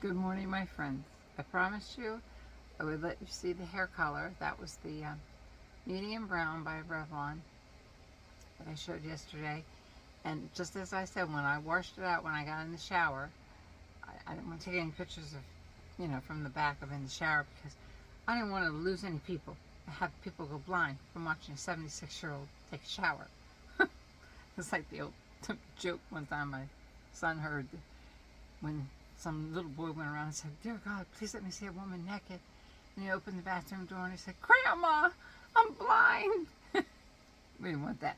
Good morning, my friends. I promised you I would let you see the hair color. That was the medium brown by Revlon that I showed yesterday. And just as I said, when I washed it out when I got in the shower, I didn't want to take any pictures of, from the back of in the shower because I didn't want to lose any people. I have people go blind from watching a 76-year-old take a shower. It's like the old joke one time my son heard when some little boy went around and said, "Dear God, please let me see a woman naked." And he opened the bathroom door and he said, "Grandma, I'm blind." We didn't want that.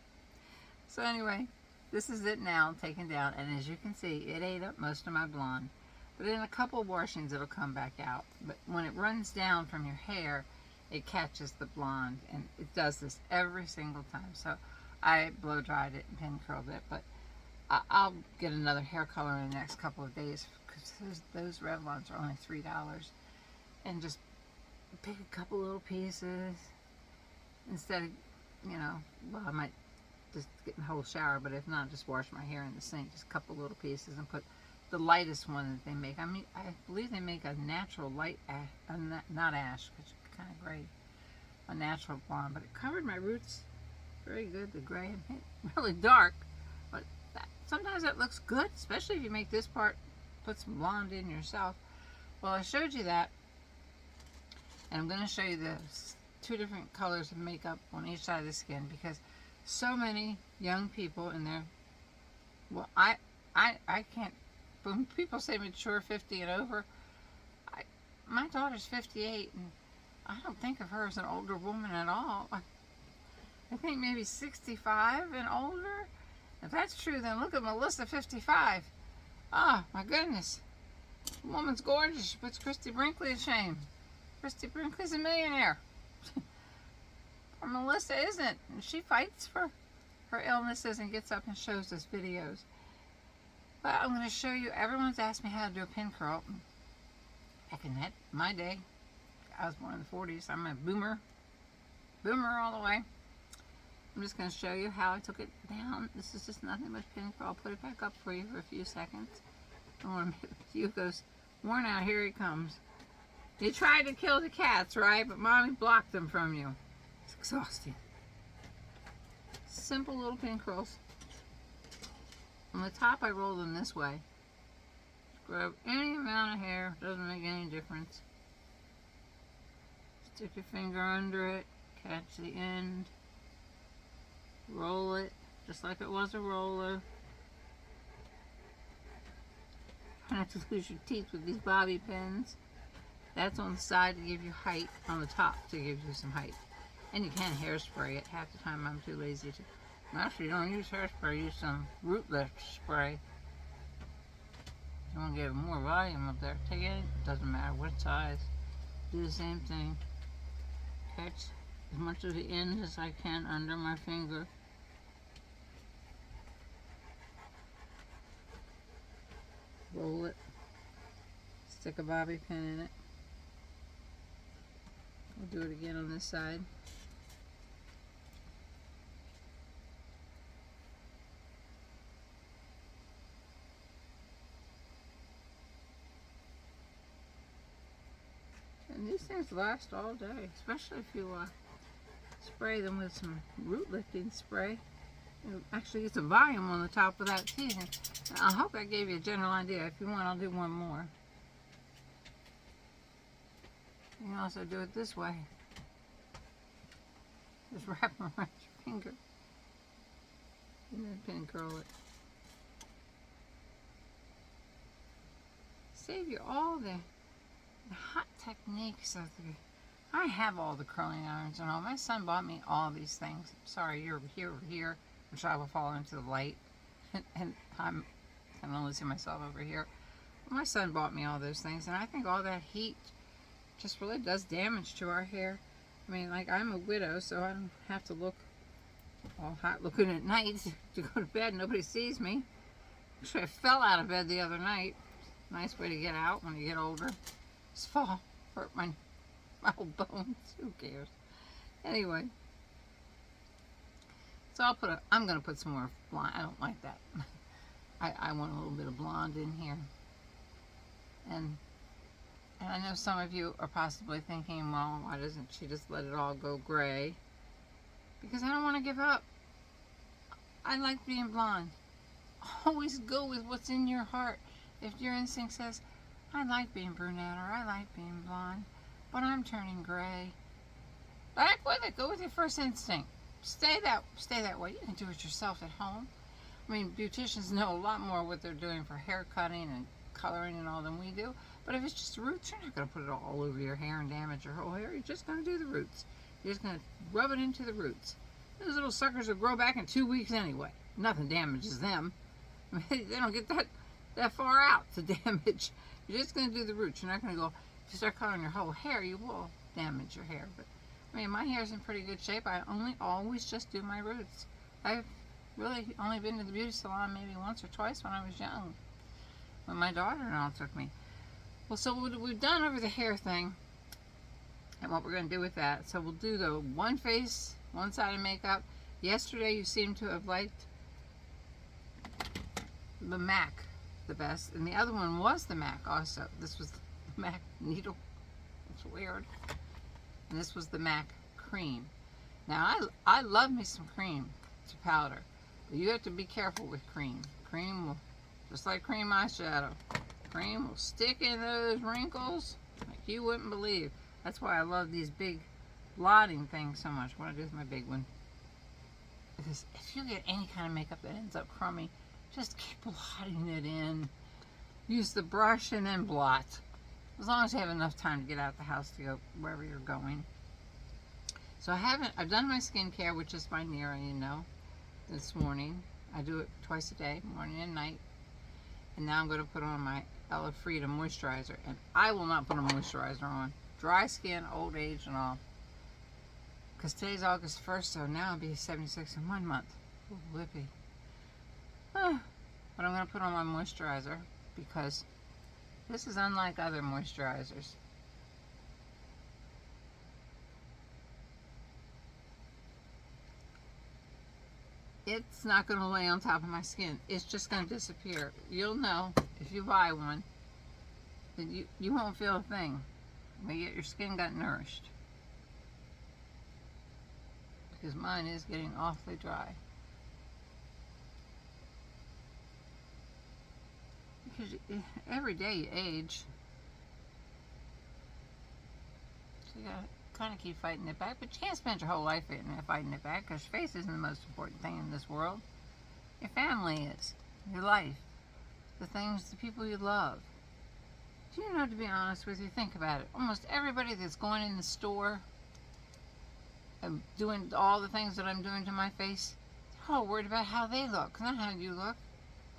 So anyway, this is it now, taken down. And as you can see, it ate up most of my blonde. But in a couple washings, it'll come back out. But when it runs down from your hair, it catches the blonde. And it does this every single time. So I blow dried it and pin curled it. But I'll get another hair color in the next couple of days because those Revlons are only $3. And just pick a couple little pieces instead of, well, I might just get in the whole shower, but if not, just wash my hair in the sink, just a couple little pieces and put the lightest one that they make. I mean, I believe they make a natural light ash, not ash, because it's kind of gray, a natural blonde, but it covered my roots very good, the gray, and really dark, but sometimes that looks good, especially if you make this part, put some blonde in yourself. Well, I showed you that, and I'm going to show you the two different colors of makeup on each side of the skin because so many young people in their, well, I can't, when people say mature 50 and over, my daughter's 58 and I don't think of her as an older woman at all. I think maybe 65 and older. If that's true, then look at Melissa, 55. Oh, my goodness. The woman's gorgeous. She puts Christy Brinkley to shame. Christy Brinkley's a millionaire. Or Melissa isn't. And she fights for her illnesses and gets up and shows us videos. But I'm going to show you, everyone's asked me how to do a pin curl. Back in my day, I was born in the 40s. I'm a boomer. Boomer all the way. I'm just going to show you how I took it down. This is just nothing but pin curl. I'll put it back up for you for a few seconds. I want to make you goes, worn out, here he comes. You tried to kill the cats, right? But Mommy blocked them from you. It's exhausting. Simple little pin curls. On the top, I roll them this way. Grab any amount of hair. Doesn't make any difference. Stick your finger under it. Catch the end. Roll it just like it was a roller. Try not to lose your teeth with these bobby pins. That's on the side to give you height, on the top to give you some height. And you can hairspray it. Half the time I'm too lazy to. Actually, don't use hairspray, use some root lift spray. You want to get more volume up there. Take it, doesn't matter what size. Do the same thing. Catch as much of the end as I can under my finger. Roll it. Stick a bobby pin in it. We'll do it again on this side. And these things last all day, especially if you spray them with some root lifting spray. Actually, it's a volume on the top without teasing. I hope I gave you a general idea. If you want, I'll do one more. You can also do it this way. Just wrap them around your finger. And then pin curl it. Save you all the hot techniques of the... I have all the curling irons and all. My son bought me all these things. Sorry, you're here, which I will fall into the light. And I can only see myself over here. My son bought me all those things, and I think all that heat just really does damage to our hair. I mean, like, I'm a widow, so I don't have to look all hot looking at night to go to bed. Nobody sees me. Actually, I fell out of bed the other night. Nice way to get out when you get older. Just fall. Hurt my old bones. Who cares? Anyway. So I'm going to put some more blonde. I don't like that. I want a little bit of blonde in here. And I know some of you are possibly thinking, well, why doesn't she just let it all go gray? Because I don't want to give up. I like being blonde. Always go with what's in your heart. If your instinct says, I like being brunette or I like being blonde, but I'm turning gray, back with it. Go with your first instinct. Stay that way. You can do it yourself at home. I mean, beauticians know a lot more what they're doing for hair cutting and coloring and all than we do. But if it's just roots, you're not going to put it all over your hair and damage your whole hair. You're just going to do the roots. You're just going to rub it into the roots. Those little suckers will grow back in 2 weeks anyway. Nothing damages them. I mean, they don't get that far out to damage. You're just going to do the roots. You're not going to go, if you start coloring your whole hair, you will damage your hair. But I mean, my hair's in pretty good shape. I always just do my roots. I've really only been to the beauty salon maybe once or twice when I was young, when my daughter-in-law took me. Well, so what we've done over the hair thing, and what we're going to do with that. So we'll do the one face, one side of makeup. Yesterday you seem to have liked the MAC the best, and the other one was the MAC also. This was the MAC needle. It's weird. And this was the MAC cream. Now I love me some cream to powder, but you have to be careful with cream. Cream will, just like cream eyeshadow, cream will stick in those wrinkles like you wouldn't believe. That's why I love these big blotting things so much. What I do with my big one, because if you get any kind of makeup that ends up crummy, just keep blotting it in. Use the brush and then blot. As long as you have enough time to get out the house to go wherever you're going. So I've done my skincare, which is my Nira, you know, this morning. I do it twice a day, morning and night. And now I'm going to put on my Ella Frida moisturizer. And I will not put a moisturizer on. Dry skin, old age and all. Because today's August 1st, so now I'll be 76 in 1 month. Ooh, whippy. But I'm going to put on my moisturizer because this is unlike other moisturizers. It's not going to lay on top of my skin. It's just going to disappear. You'll know if you buy one that you won't feel a thing. But yet your skin got nourished. Because mine is getting awfully dry. Because every day you age. So you gotta kind of keep fighting it back. But you can't spend your whole life fighting it back, because your face isn't the most important thing in this world. Your family is. Your life. The things, the people you love. Do you know, to be honest with you, think about it. Almost everybody that's going in the store and doing all the things that I'm doing to my face, they're all worried about how they look, not how you look.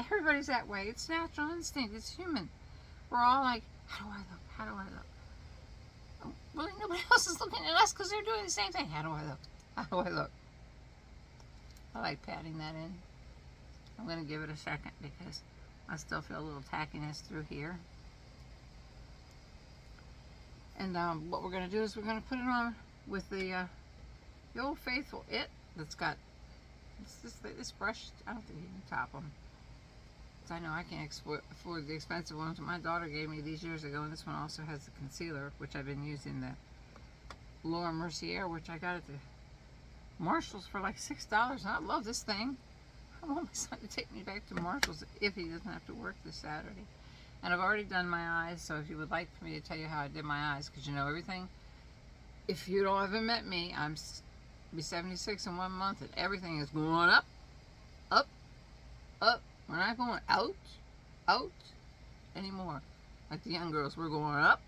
Everybody's that way. It's natural instinct. It's human. We're all like, how do I look? How do I look? Well, nobody else is looking at us because they're doing the same thing. How do I look? How do I look? I like patting that in. I'm going to give it a second because I still feel a little tackiness through here. And what we're going to do is we're going to put it on with the old faithful It that's got this brush. I don't think you can top them. I know I can't afford the expensive ones. My daughter gave me these years ago, and this one also has the concealer, which I've been using, the Laura Mercier, which I got at the Marshalls for like $6, and I love this thing. I want my son to take me back to Marshalls if he doesn't have to work this Saturday. And I've already done my eyes, so if you would like for me to tell you how I did my eyes, because you know everything. If you don't ever met me, I'm be 76 in 1 month, and everything is going up, up, up. We're not going out anymore. Like the young girls, we're going up.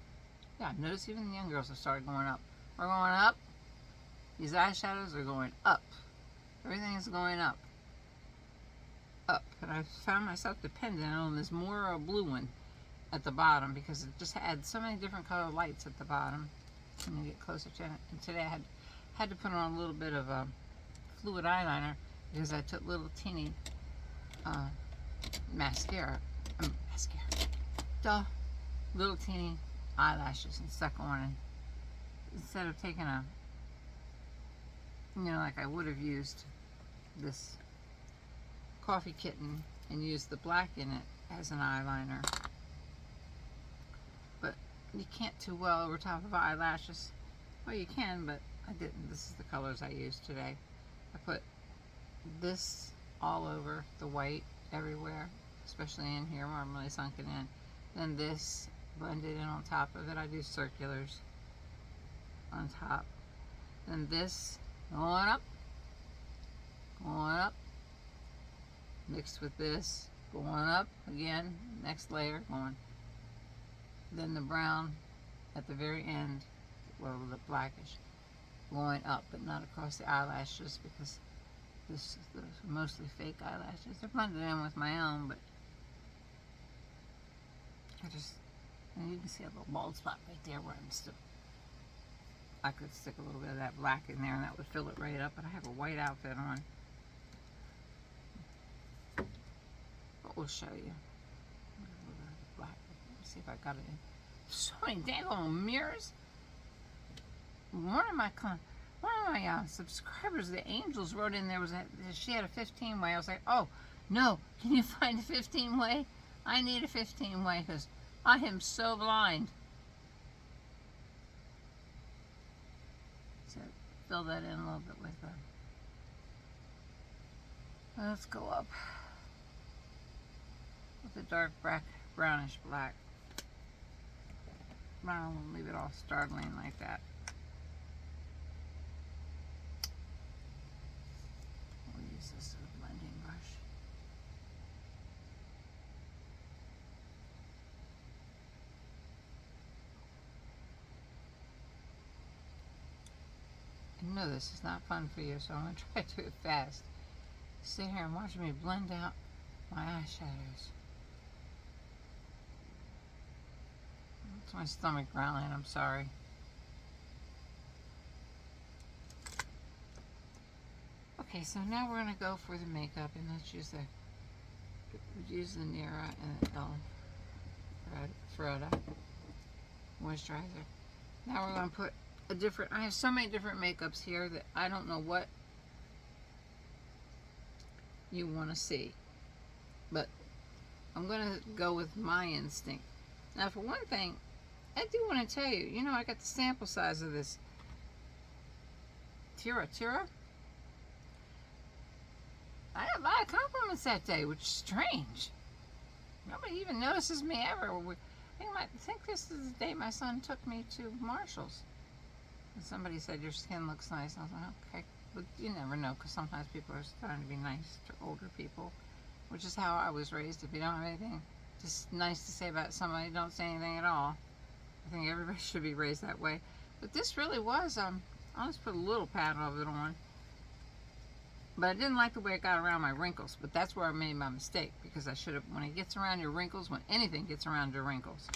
Yeah, notice even the young girls have started going up. We're going up. These eyeshadows are going up. Everything is going up. Up. And I found myself dependent on this Mora blue one at the bottom because it just had so many different color lights at the bottom. Let me get closer to it. And today I had to put on a little bit of fluid eyeliner because I took little teeny mascara, little teeny eyelashes and stuck on, and instead of taking a, like I would have used this Coffee Kitten and used the black in it as an eyeliner, but you can't too well over top of eyelashes. Well, you can, but I didn't. This is the colors I used today. I put this all over the white everywhere, especially in here where I'm really sunken in. Then this blended in on top of it. I do circulars on top. Then this going up, mixed with this, going up again, next layer going. Then the brown at the very end, well, the blackish, going up, but not across the eyelashes because those are mostly fake eyelashes. They're blended in with my own, but and you can see a little bald spot right there where I'm still. I could stick a little bit of that black in there and that would fill it right up, but I have a white outfit on. But we'll show you. Black. Let me see if I got it in. So many dang little mirrors. One of my subscribers, the Angels, wrote in there she had a 15 way. I was like, oh no, can you find a 15 way? I need a 15 way because I am so blind. So fill that in a little bit with let's go up with a dark brownish black. I don't leave it all startling like that. We'll use this as a blending brush. I know this is not fun for you, so I'm going to try to do it fast. Sit here and watch me blend out my eyeshadows. It's my stomach growling, I'm sorry. Okay, so now we're going to go for the makeup, and let's use the Nira and the El Freda moisturizer. Now we're going to put I have so many different makeups here that I don't know what you want to see, but I'm going to go with my instinct. Now, for one thing, I do want to tell you, I got the sample size of this Tira. I had a lot of compliments that day, which is strange. Nobody even notices me ever. I think this is the day my son took me to Marshall's. And somebody said, your skin looks nice. I was like, okay. But you never know, because sometimes people are starting to be nice to older people, which is how I was raised. If you don't have anything just nice to say about somebody, don't say anything at all. I think everybody should be raised that way. But this really was, I'll just put a little pat of it on. But I didn't like the way it got around my wrinkles. But that's where I made my mistake, because I should have, when it gets around your wrinkles, when anything gets around your wrinkles,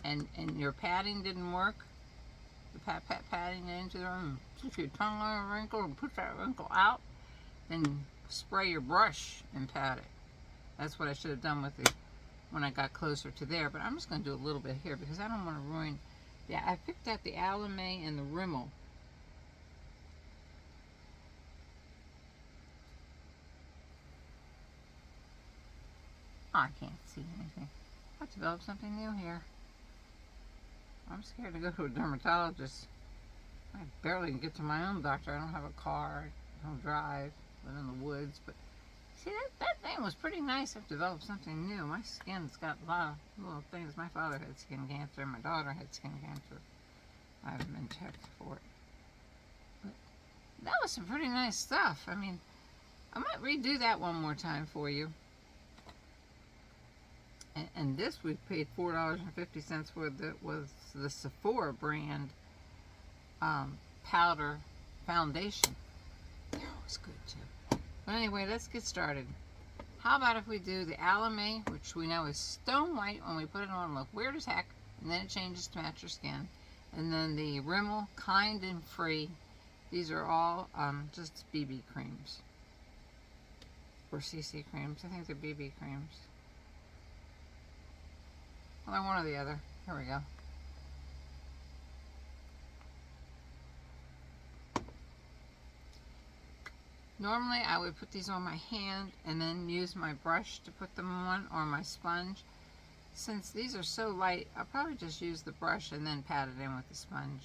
and your padding didn't work, the patting it into the room. If your tongue on a wrinkle and push that wrinkle out, then spray your brush and pat it. That's what I should have done with it when I got closer to there. But I'm just going to do a little bit here because I don't want to ruin. Yeah, I picked out the Alame and the Rimmel. Oh, I can't see anything. I've developed something new here. I'm scared to go to a dermatologist. I barely can get to my own doctor. I don't have a car. I don't drive. I live in the woods. But see, that thing was pretty nice. I've developed something new. My skin's got a lot of little things. My father had skin cancer. My daughter had skin cancer. I haven't been checked for it. But that was some pretty nice stuff. I mean, I might redo that one more time for you. And this we paid $4.50 for. Was the Sephora brand powder foundation. That was good too. But anyway, let's get started. How about if we do the Alame, which we know is stone white when we put it on, look weird as heck, and then it changes to match your skin. And then the Rimmel Kind and Free. These are all just BB creams. Or CC creams. I think they're BB creams. Well, one or the other. Here we go. Normally, I would put these on my hand and then use my brush to put them on, or my sponge. since these are so light, I'll probably just use the brush and then pat it in with the sponge.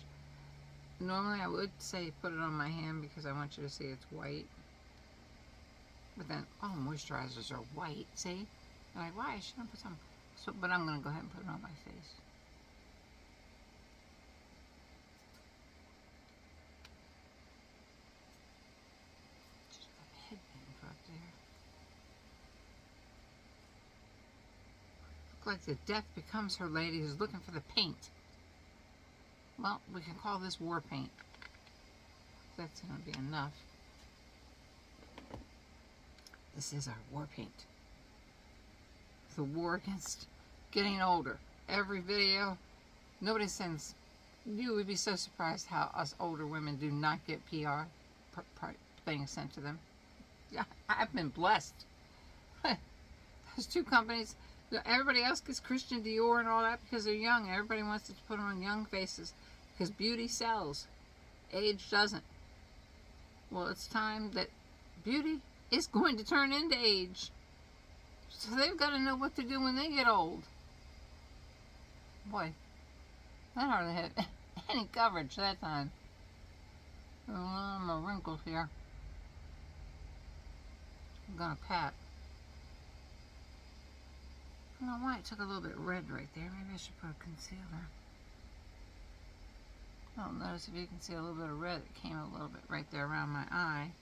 Normally I would say put it on my hand because I want you to see it's white. But then all moisturizers are white, see? I'm like, why? I shouldn't put some. So, but I'm going to go ahead and put it on my face. Just got a headband for up there. Look like the death becomes her lady who's looking for the paint. Well, we can call this war paint. That's going to be enough. This is our war paint. The war against getting older. Every video, nobody sends. You would be so surprised how us older women do not get PR things sent to them. Yeah, I've been blessed. Those two companies, everybody else gets Christian Dior and all that because they're young. Everybody wants to put on young faces because beauty sells. Age doesn't. Well, it's time that beauty is going to turn into age. So they've got to know what to do when they get old. Boy, that hardly had any coverage that time. My wrinkles here. I'm gonna pat. I don't know why it took a little bit red right there. Maybe I should put a concealer. I'll notice if you can see a little bit of red that came a little bit right there around my eye.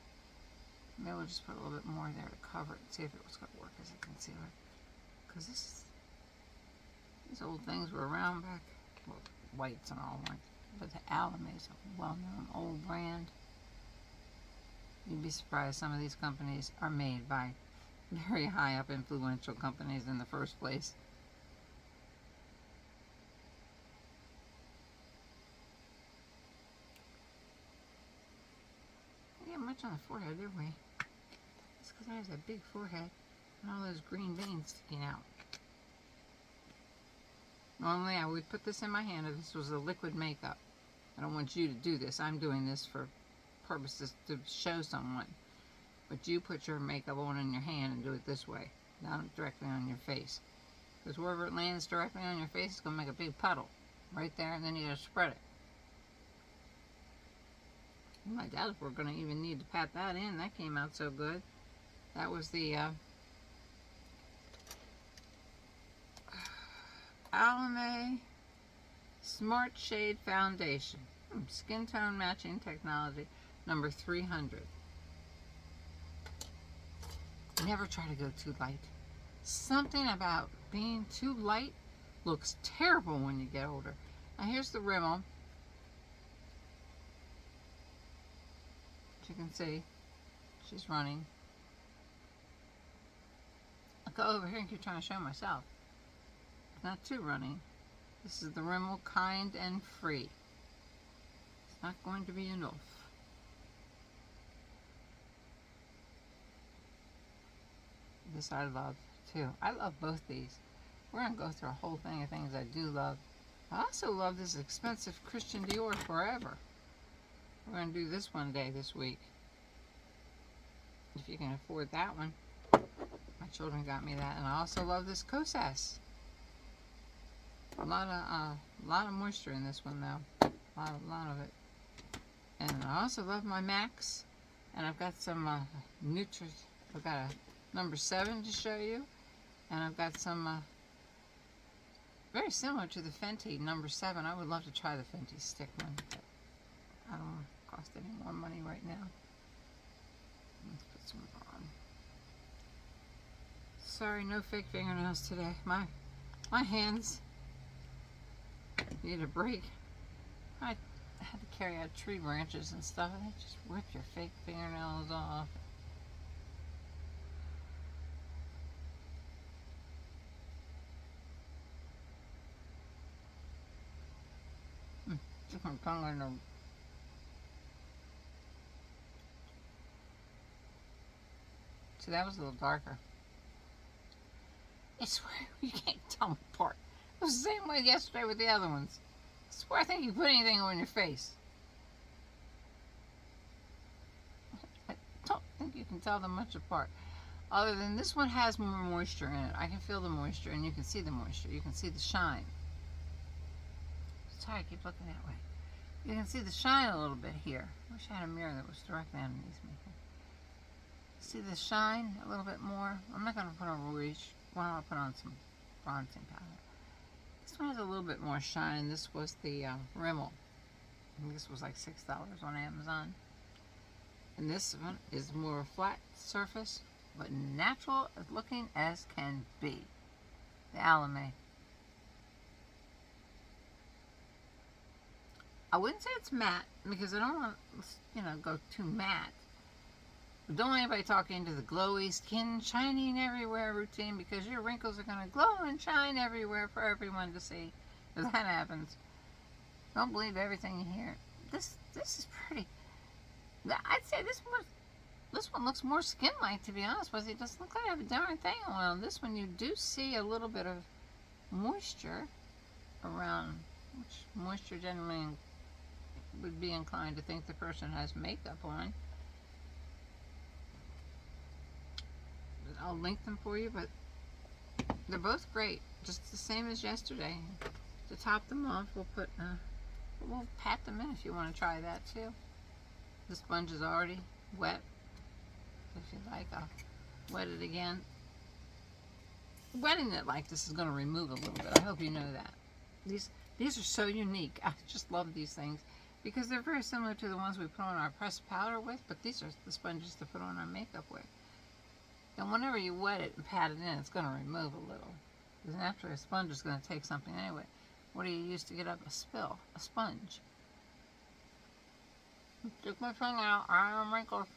Maybe we'll just put a little bit more there to cover it and see if it was going to work as a concealer. Because these old things were around back, well, whites and all weren't. But the Alame is a well-known old brand. You'd be surprised some of these companies are made by very high up influential companies in the first place. Not much on the forehead, did we? It's because I have that big forehead and all those green veins sticking out. Normally I would put this in my hand if this was a liquid makeup. I don't want you to do this. I'm doing this for purposes to show someone. But you put your makeup on in your hand and do it this way, not directly on your face. Because wherever it lands directly on your face, it's going to make a big puddle right there, and then you gotta spread it. I doubt if we're going to even need to pat that in. That came out so good. That was the Alame Smart Shade Foundation. Skin tone matching technology, number 300. Never try to go too light. Something about being too light looks terrible when you get older. Now here's the Rimmel. As you can see, she's running. I'll go over here and keep trying to show myself. Not too running. This is the Rimmel Kind and Free. It's not going to be enough. This I love too. I love both these. We're going to go through a whole thing of things I do love. I also love this expensive Christian Dior Forever. We're going to do this one day this week. If you can afford that one. My children got me that. And I also love this Kosas. A lot of moisture in this one though. A lot of it. And I also love my MACs. And I've got some I've got a number 7 to show you. And I've got some very similar to the Fenty number 7. I would love to try the Fenty stick one, but I don't want to cost any more money right now. Let's put some on. Sorry, no fake fingernails today. My hands need a break. I had to carry out tree branches and stuff, and they just rip your fake fingernails off. Stick my tongue in there. See, that was a little darker. I swear, you can't tell them apart. It was the same way yesterday with the other ones. I swear, I think you put anything on your face. I don't think you can tell them much apart. Other than this one has more moisture in it. I can feel the moisture, and you can see the moisture. You can see the shine. Sorry, I keep looking that way. You can see the shine a little bit here. I wish I had a mirror that was directly underneath me. See the shine a little bit more? I'm not going to put on rouge. Well, I'll put on some bronzing powder. This one has a little bit more shine. This was the Rimmel. And this was like $6 on Amazon. And this one is more flat surface, but natural looking as can be. The Alame. I wouldn't say it's matte because I don't want to, go too matte. But don't let anybody talk into the glowy skin shining everywhere routine, because your wrinkles are going to glow and shine everywhere for everyone to see. If that happens, don't believe everything you hear. This is pretty. I'd say this one looks more skin-like, to be honest with you. It doesn't look like I have a darn thing on this one. You do see a little bit of moisture around, which moisture generally would be inclined to think the person has makeup on. I'll link them for you, but they're both great, just the same as yesterday. To top them off, we'll pat them in if you want to try that too. The sponge is already wet. If you like, I'll wet it again. Wetting it like this is going to remove a little bit. I hope you know that. These are so unique. I just love these things because they're very similar to the ones we put on our pressed powder with, but these are the sponges to put on our makeup with. And whenever you wet it and pat it in, it's going to remove a little. Because naturally a sponge is going to take something anyway. What do you use to get up a spill? A sponge. Took my tongue out. I am wrinkles.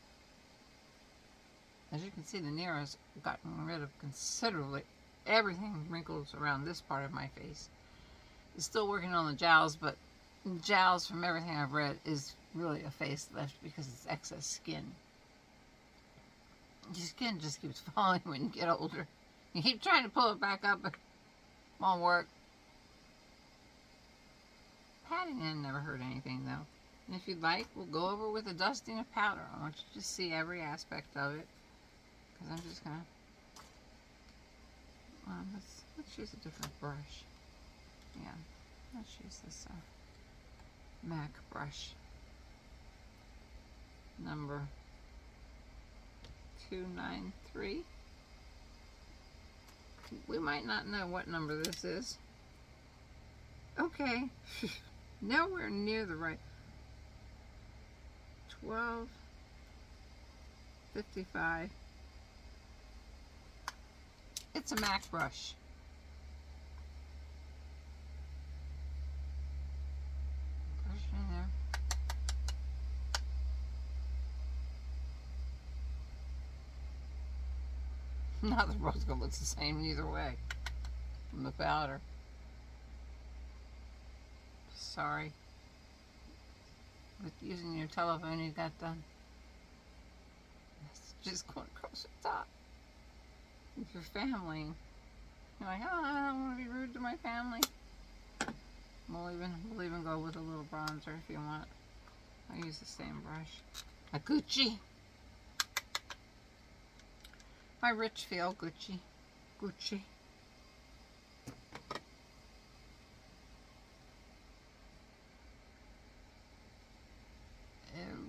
As you can see, the Nero's gotten rid of considerably everything wrinkles around this part of my face. It's still working on the jowls, but jowls, from everything I've read, is really a facelift because it's excess skin. Your skin just keeps falling when you get older. You keep trying to pull it back up, but it won't work. Patting in never hurt anything, though. And if you'd like, we'll go over with a dusting of powder. I want you to see every aspect of it. Because I'm just going to... let's use a different brush. Yeah, let's use this MAC brush. Number 293. We might not know what number this is. Okay. Nowhere near the right. 1255. It's a MAC brush. Brush it in there. Now the brush gonna look the same either way from the powder. Sorry. With using your telephone, you got done. It's just going across the top. With your family, you're like, oh, I don't want to be rude to my family. We'll even go with a little bronzer if you want. I use the same brush. A Gucci. My Richfield Gucci. Gucci.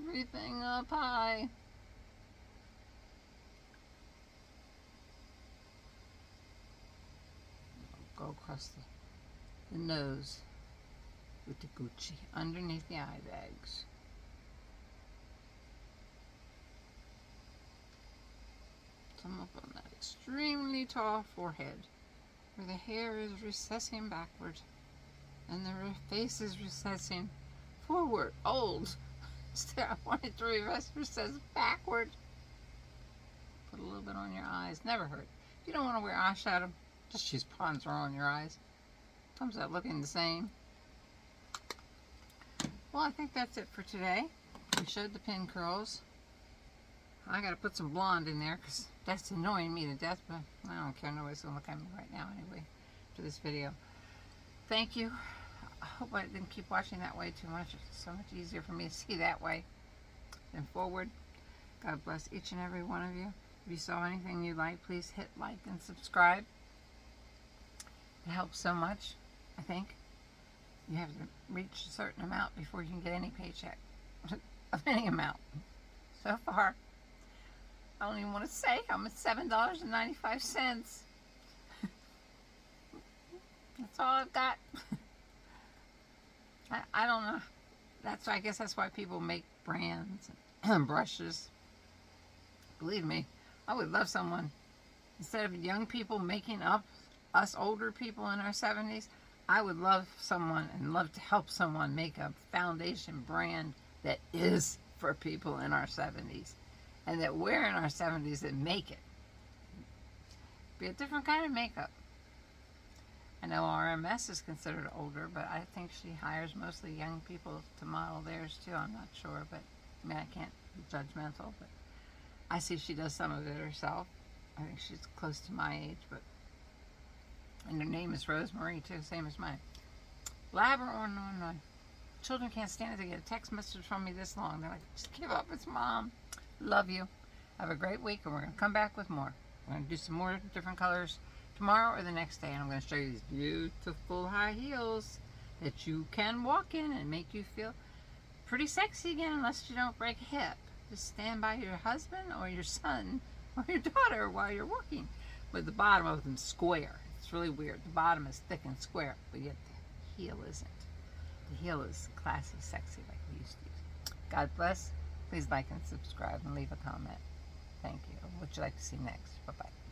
Everything up high. Go across the nose with the Gucci underneath the eye bags. Some up on that extremely tall forehead where the hair is recessing backward and the face is recessing forward. Old. I wanted to recess backward. Put a little bit on your eyes. Never hurt. If you don't want to wear eyeshadow, just use bronzer on your eyes. Comes out looking the same. Well, I think that's it for today. We showed the pin curls. I gotta put some blonde in there because that's annoying me to death, but I don't care. Nobody's gonna look at me right now anyway for this video. Thank you. I hope I didn't keep watching that way too much. It's so much easier for me to see that way than forward. God bless each and every one of you. If you saw anything you like, please hit like and subscribe. It helps so much, I think. You have to reach a certain amount before you can get any paycheck of any amount. So far, I don't even want to say I'm at $7.95. That's all I've got. I don't know. I guess that's why people make brands and brushes. Believe me, I would love someone, instead of young people making up us older people in our 70s, I would love someone and love to help someone make a foundation brand that is for people in our 70s and that we're in our 70s that make it. Be a different kind of makeup. I know RMS is considered older, but I think she hires mostly young people to model theirs too. I'm not sure, but I mean, I can't be judgmental, but I see she does some of it herself. I think she's close to my age, but and her name is Rosemary too, same as mine. Labrador. Children can't stand it to get a text message from me this long. They're like, just give up, it's Mom. Love you. Have a great week, and we're going to come back with more. We're going to do some more different colors tomorrow or the next day, and I'm going to show you these beautiful high heels that you can walk in and make you feel pretty sexy again, unless you don't break a hip. Just stand by your husband or your son or your daughter while you're walking with the bottom of them square. It's really weird. The bottom is thick and square, but yet the heel isn't. The heel is classy, sexy, like we used to use. God bless. Please like and subscribe and leave a comment. Thank you. What would you like to see next? Bye-bye.